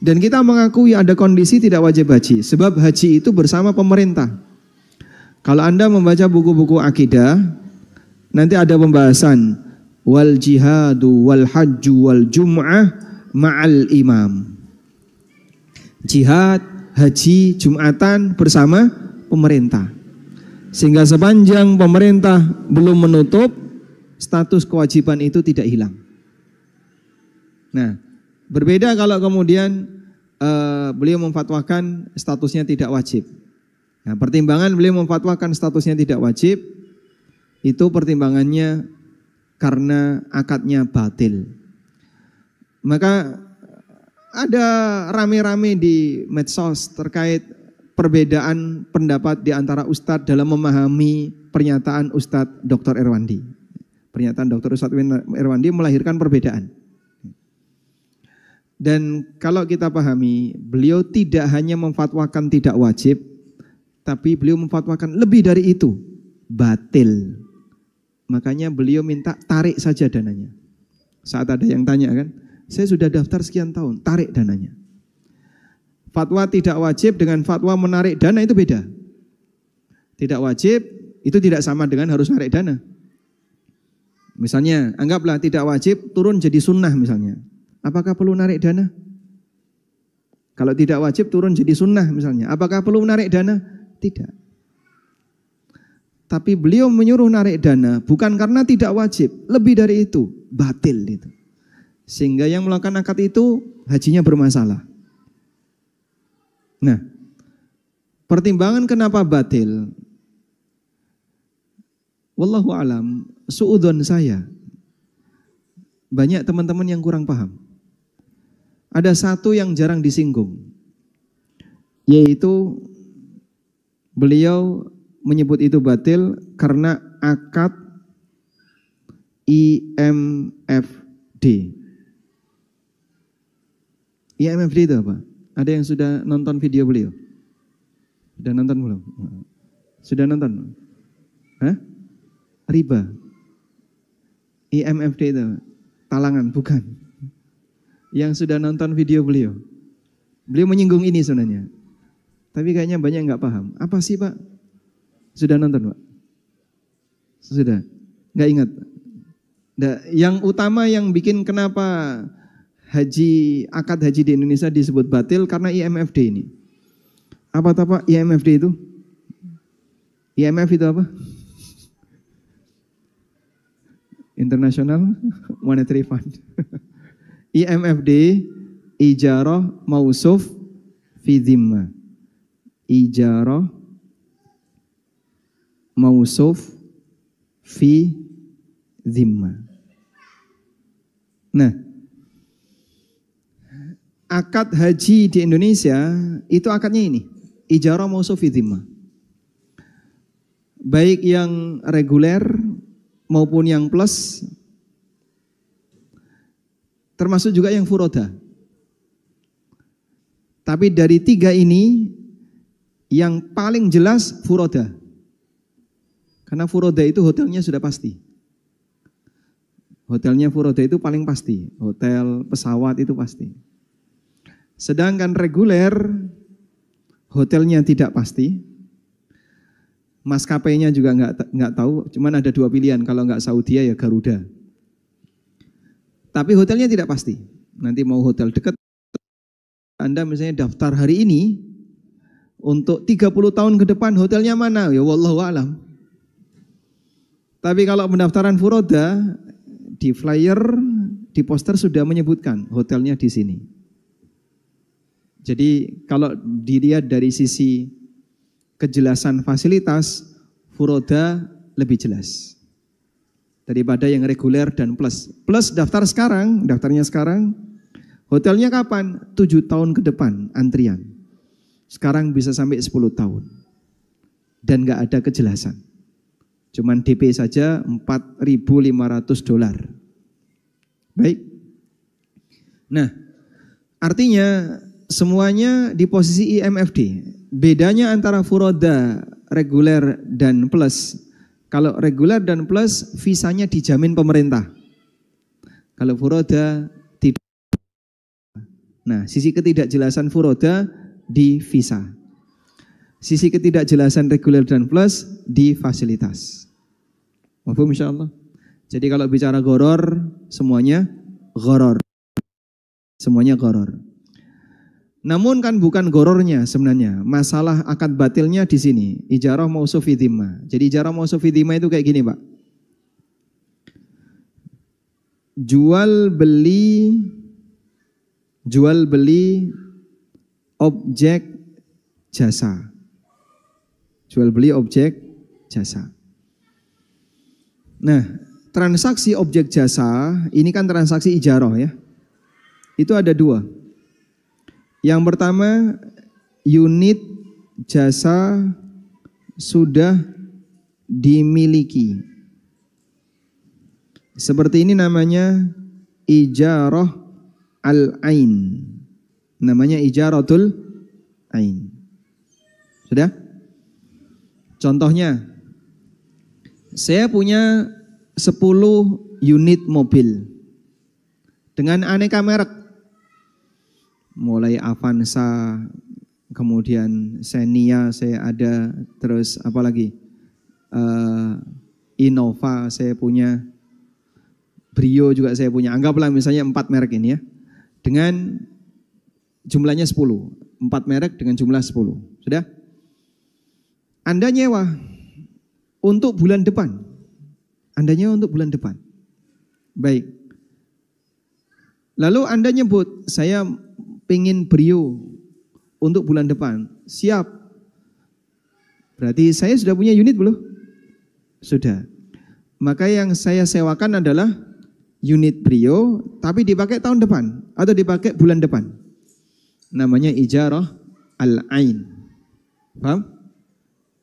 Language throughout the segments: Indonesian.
Dan kita mengakui ada kondisi tidak wajib haji. Sebab haji itu bersama pemerintah. Kalau Anda membaca buku-buku akidah, nanti ada pembahasan wal jihadu wal hajju wal jum'ah ma'al imam. Jihad, haji, jumatan bersama pemerintah. Sehingga sepanjang pemerintah belum menutup, status kewajiban itu tidak hilang. Nah, berbeda kalau kemudian beliau memfatwakan statusnya tidak wajib. Nah, pertimbangan beliau memfatwakan statusnya tidak wajib, itu pertimbangannya karena akadnya batil. Maka ada rame-rame di medsos terkait perbedaan pendapat di antara Ustadz dalam memahami pernyataan Ustadz Dr. Irwandi. Pernyataan Dr. Ustadz Irwandi melahirkan perbedaan. Dan kalau kita pahami, beliau tidak hanya memfatwakan tidak wajib, tapi beliau memfatwakan lebih dari itu, batil. Makanya beliau minta tarik saja dananya. Saat ada yang tanya kan, saya sudah daftar sekian tahun, tarik dananya. Fatwa tidak wajib dengan fatwa menarik dana itu beda. Tidak wajib itu tidak sama dengan harus menarik dana. Misalnya, anggaplah tidak wajib turun jadi sunnah misalnya. Apakah perlu narik dana? Kalau tidak wajib turun jadi sunnah misalnya. Apakah perlu narik dana? Tidak. Tapi beliau menyuruh narik dana bukan karena tidak wajib. Lebih dari itu, batil itu. Sehingga yang melakukan akad itu hajinya bermasalah. Nah, pertimbangan kenapa batil? Wallahu alam, suudzon saya. Banyak teman-teman yang kurang paham. Ada satu yang jarang disinggung, yaitu beliau menyebut itu batil karena akad IMFD. IMFD itu apa? Ada yang sudah nonton video beliau? Sudah nonton belum? Sudah nonton? Hah? Riba. IMFD itu talangan, bukan. Yang sudah nonton video beliau. Beliau menyinggung ini sebenarnya. Tapi kayaknya banyak yang nggak paham. Apa sih Pak? Sudah nonton Pak? Sudah? Nggak ingat? Nah, yang utama yang bikin kenapa akad haji di Indonesia disebut batil karena IMFD ini. Apa Pak IMFD itu? IMF itu apa? International Monetary Fund. IMFD, ijarah mausuf fi dhimma. Ijarah mausuf fi dhimma. Nah, akad haji di Indonesia itu akadnya ini, ijarah mausuf fi dhimma. Baik yang reguler maupun yang plus, termasuk juga yang furoda. Tapi dari tiga ini, yang paling jelas furoda. Karena furoda itu hotelnya sudah pasti. Hotelnya furoda itu paling pasti. Hotel, pesawat itu pasti. Sedangkan reguler, hotelnya tidak pasti. Maskapainya juga nggak tahu. Cuman ada dua pilihan. Kalau nggak Saudi ya Garuda. Tapi hotelnya tidak pasti. Nanti mau hotel dekat, Anda misalnya daftar hari ini, untuk 30 tahun ke depan hotelnya mana? Ya wallahu alam. Tapi kalau pendaftaran furoda, di flyer, di poster sudah menyebutkan hotelnya di sini. Jadi kalau dilihat dari sisi kejelasan fasilitas, furoda lebih jelas daripada yang reguler dan plus. Plus daftarnya sekarang, hotelnya kapan? 7 tahun ke depan antrian. Sekarang bisa sampai 10 tahun. Dan gak ada kejelasan. Cuman DP saja $4.500. Baik. Nah, artinya semuanya di posisi IMFD. Bedanya antara furoda, reguler, dan plus. Kalau reguler dan plus, visanya dijamin pemerintah. Kalau furoda, tidak. Nah, sisi ketidakjelasan furoda di visa. Sisi ketidakjelasan reguler dan plus di fasilitas. Mafhum insyaallah. Jadi kalau bicara goror, semuanya goror. Semuanya goror. Namun kan bukan gorornya sebenarnya. Masalah akad batilnya di sini. Ijarah mausuf fi dhimma. Jadi ijarah mausuf fi dhimma itu kayak gini, Pak. Jual beli objek jasa. Jual beli objek jasa. Nah, transaksi objek jasa ini kan transaksi ijarah ya. Itu ada dua. Yang pertama, unit jasa sudah dimiliki. Seperti ini namanya ijarah al-ain. Namanya ijaratul ain. Sudah? Contohnya, saya punya 10 unit mobil dengan aneka merek. Mulai Avanza, kemudian Xenia saya ada, terus apa lagi? Innova saya punya, Brio juga saya punya. Anggaplah misalnya 4 merek ini ya. Dengan jumlahnya 10. 4 merek dengan jumlah 10. Sudah? Anda nyewa untuk bulan depan. Anda nyewa untuk bulan depan. Baik. Lalu Anda nyebut, saya pengen Brio untuk bulan depan. Siap. Berarti saya sudah punya unit belum? Sudah. Maka yang saya sewakan adalah unit Brio, tapi dipakai tahun depan atau dipakai bulan depan. Namanya ijarah al-ain. Paham?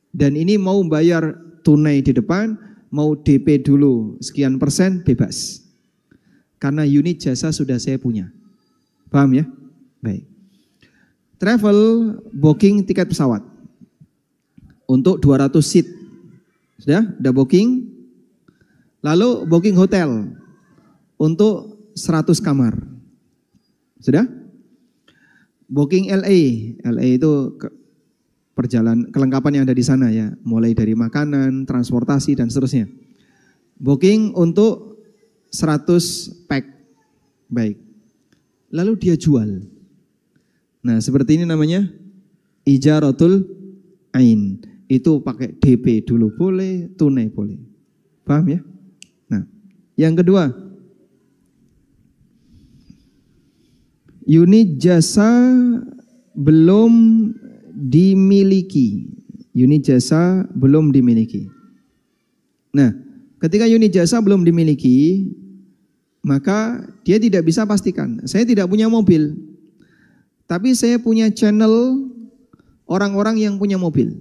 Dan ini mau bayar tunai di depan, mau DP dulu sekian persen, bebas. Karena unit jasa sudah saya punya. Paham ya? Baik. Travel booking tiket pesawat untuk 200 seat. Sudah booking. Lalu booking hotel untuk 100 kamar. Sudah? Booking LA. LA itu kelengkapan yang ada di sana ya, mulai dari makanan, transportasi dan seterusnya. Booking untuk 100 pack. Baik. Lalu dia jual. Nah, seperti ini namanya ijaratul ain. Itu pakai DP dulu boleh, tunai boleh. Paham ya? Nah, yang kedua, unit jasa belum dimiliki. Unit jasa belum dimiliki. Nah, ketika unit jasa belum dimiliki, maka dia tidak bisa pastikan. Saya tidak punya mobil, tapi saya punya channel orang-orang yang punya mobil.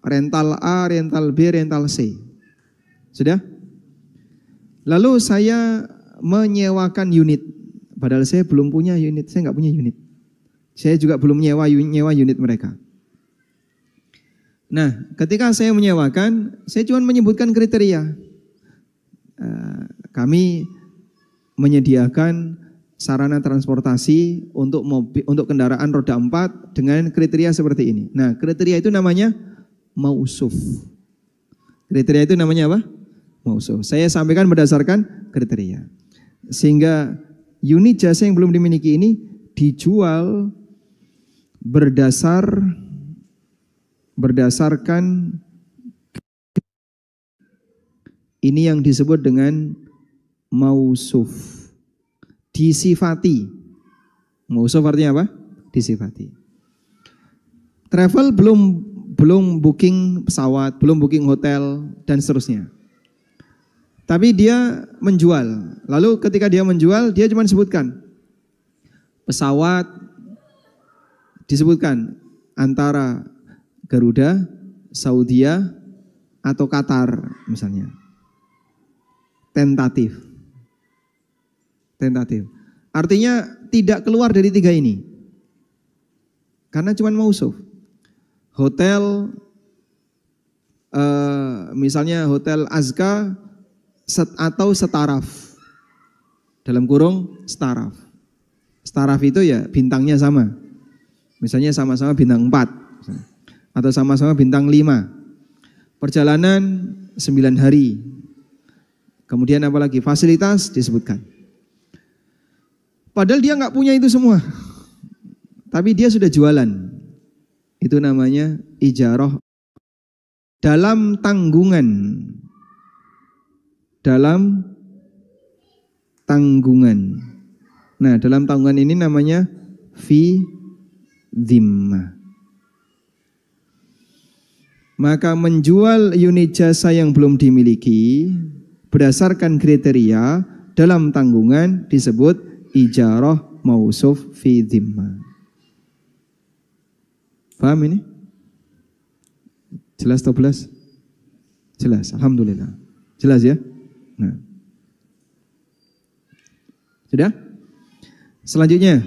Rental A, rental B, rental C. Sudah? Lalu saya menyewakan unit. Padahal saya belum punya unit, saya nggak punya unit. Saya juga belum nyewa unit mereka. Nah, ketika saya menyewakan, saya cuma menyebutkan kriteria. Kami menyediakan sarana transportasi untuk mobil, untuk kendaraan roda 4 dengan kriteria seperti ini. Nah, kriteria itu namanya mausuf. Kriteria itu namanya apa? Mausuf. Saya sampaikan berdasarkan kriteria. Sehingga unit jasa yang belum dimiliki ini dijual berdasarkan ini yang disebut dengan mausuf. Disifati. Mausuf artinya apa? Disifati. Travel belum booking pesawat, belum booking hotel dan seterusnya. Tapi dia menjual. Lalu ketika dia menjual, dia cuma sebutkan pesawat, disebutkan antara Garuda, Saudia atau Qatar misalnya. Tentatif. Artinya tidak keluar dari 3 ini. Karena cuma mausuf. Hotel, misalnya Hotel Azka atau Setaraf. Dalam kurung Setaraf. Taraf itu ya bintangnya sama. Misalnya sama-sama bintang 4 atau sama-sama bintang 5. Perjalanan 9 hari. Kemudian apalagi fasilitas disebutkan. Padahal dia nggak punya itu semua. Tapi dia sudah jualan. Itu namanya ijarah dalam tanggungan. Dalam tanggungan. Nah, dalam tanggungan ini namanya fi dhimmah. Maka menjual unit jasa yang belum dimiliki berdasarkan kriteria dalam tanggungan disebut ijarah mausuf fi dhimmah. Paham ini? Jelas atau belas? Jelas, alhamdulillah. Jelas ya? Nah. Sudah? Selanjutnya,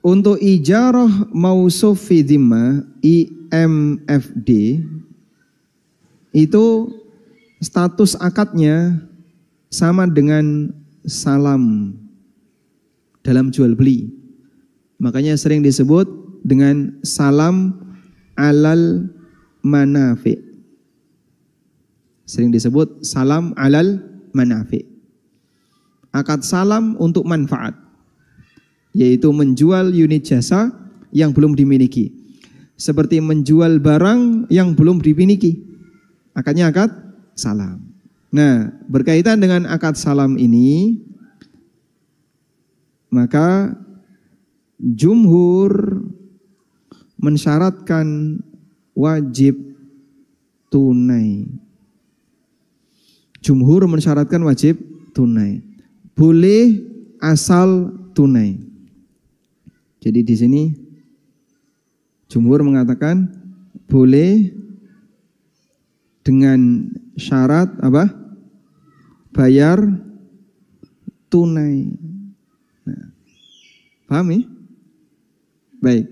untuk ijarah mausuf fi dhimmah IMFD itu status akadnya sama dengan salam dalam jual beli. Makanya sering disebut dengan salam alal manafi. Sering disebut salam alal manafi. Akad salam untuk manfaat, yaitu menjual unit jasa yang belum dimiliki. Seperti menjual barang yang belum dimiliki. Akadnya akad salam. Nah, berkaitan dengan akad salam ini, maka jumhur mensyaratkan wajib tunai. Jumhur mensyaratkan wajib tunai. Boleh asal tunai. Jadi di sini jumhur mengatakan boleh dengan syarat apa? Bayar tunai. Nah, paham ya? Baik.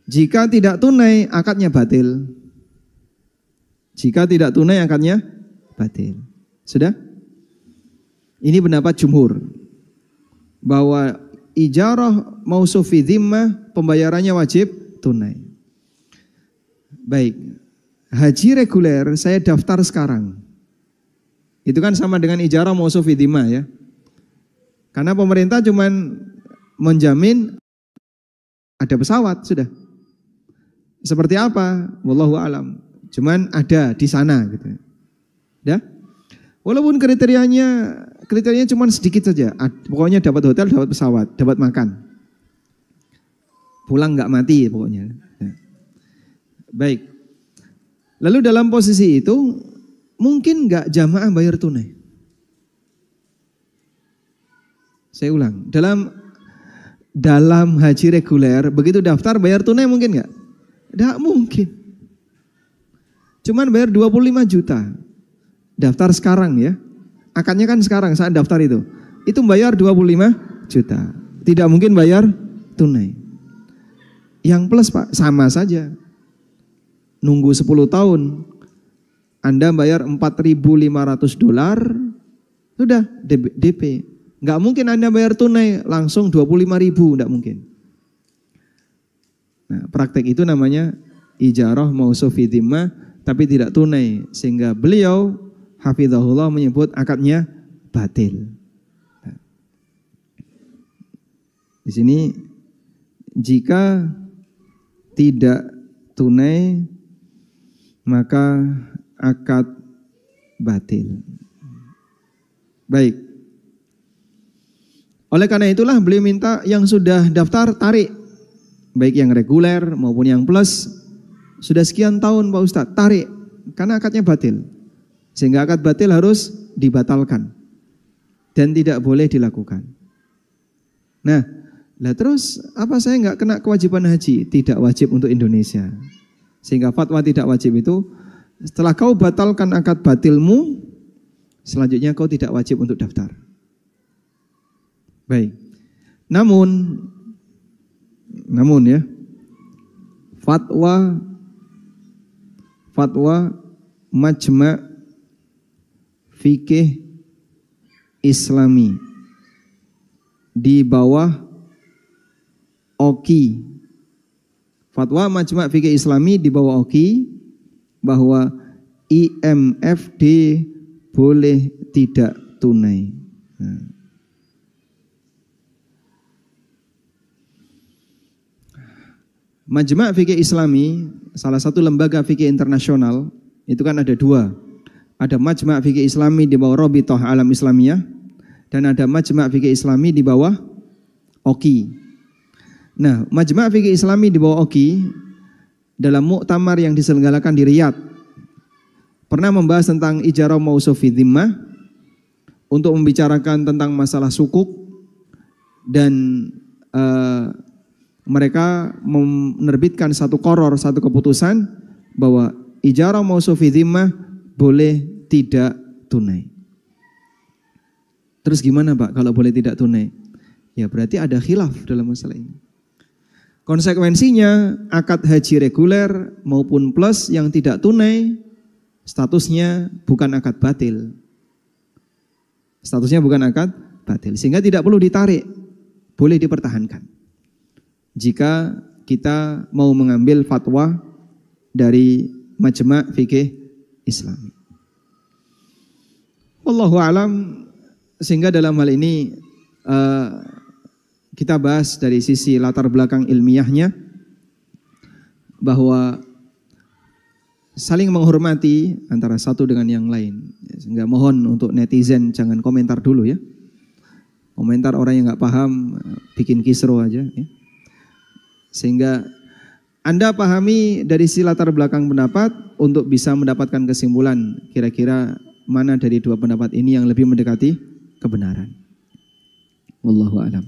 Jika tidak tunai akadnya batil. Jika tidak tunai akadnya batil. Sudah? Ini pendapat jumhur bahwa ijarah mausuf fi dhimmah pembayarannya wajib tunai. Baik. Haji reguler saya daftar sekarang. Itu kan sama dengan ijarah mausuf fi dhimmah ya. Karena pemerintah cuman menjamin ada pesawat sudah. Seperti apa? Wallahu alam. Cuman ada di sana gitu. Ya? Walaupun kriterianya cuma sedikit saja. Pokoknya dapat hotel, dapat pesawat, dapat makan. Pulang nggak mati pokoknya. Ya. Baik. Lalu dalam posisi itu mungkin nggak jamaah bayar tunai. Saya ulang. Dalam haji reguler begitu daftar bayar tunai mungkin nggak? Nggak mungkin. Cuman bayar 25 juta. Daftar sekarang ya. Akadnya kan sekarang saat daftar itu. Itu bayar 25 juta. Tidak mungkin bayar tunai. Yang plus Pak, sama saja. Nunggu 10 tahun. Anda bayar $4.500. Sudah DP. Nggak mungkin Anda bayar tunai langsung 25.000. Nggak mungkin. Nah, praktek itu namanya ijarah mausuf fi dhimmah tapi tidak tunai. Sehingga beliau hafizahullah menyebut akadnya batil. Nah, di sini jika tidak tunai maka akad batil. Baik. Oleh karena itulah beliau minta yang sudah daftar tarik. Baik yang reguler maupun yang plus. Sudah sekian tahun Pak Ustadz tarik. Karena akadnya batil. Sehingga akad batil harus dibatalkan. Dan tidak boleh dilakukan. Nah, terus apa saya nggak kena kewajiban haji? Tidak wajib untuk Indonesia. Sehingga fatwa tidak wajib itu, setelah kau batalkan akad batilmu, selanjutnya kau tidak wajib untuk daftar. Baik. Namun ya, fatwa Majma' Fikih Islami di bawah OKI. Fatwa Majma' Fikih Islami di bawah OKI bahwa IMFD boleh tidak tunai. Majma' Fikih Islami, salah satu lembaga fikih internasional, itu kan ada dua. Ada Majma' Fikih Islami di bawah Rabithah Alam Islamiyah, dan ada Majma' Fikih Islami di bawah OKI. Nah, Majma' Fikih Islami di bawah OKI dalam muktamar yang diselenggarakan di Riyadh pernah membahas tentang ijarah mausuf fi dhimmah untuk membicarakan tentang masalah sukuk, dan mereka menerbitkan satu qoror, satu keputusan bahwa ijarah mausuf fi dhimmah boleh tidak tunai. Terus gimana Pak kalau boleh tidak tunai? Ya berarti ada khilaf dalam masalah ini. Konsekuensinya akad haji reguler maupun plus yang tidak tunai statusnya bukan akad batil. Statusnya bukan akad batil, sehingga tidak perlu ditarik, boleh dipertahankan. Jika kita mau mengambil fatwa dari Majma' Fikih Islami. Wallahu a'lam. Sehingga dalam hal ini kita bahas dari sisi latar belakang ilmiahnya bahwa saling menghormati antara satu dengan yang lain. Sehingga mohon untuk netizen jangan komentar dulu ya. Komentar orang yang nggak paham bikin kisruh aja ya. Sehingga Anda pahami dari sisi latar belakang pendapat untuk bisa mendapatkan kesimpulan kira-kira mana dari dua pendapat ini yang lebih mendekati kebenaran. Wallahu a'lam.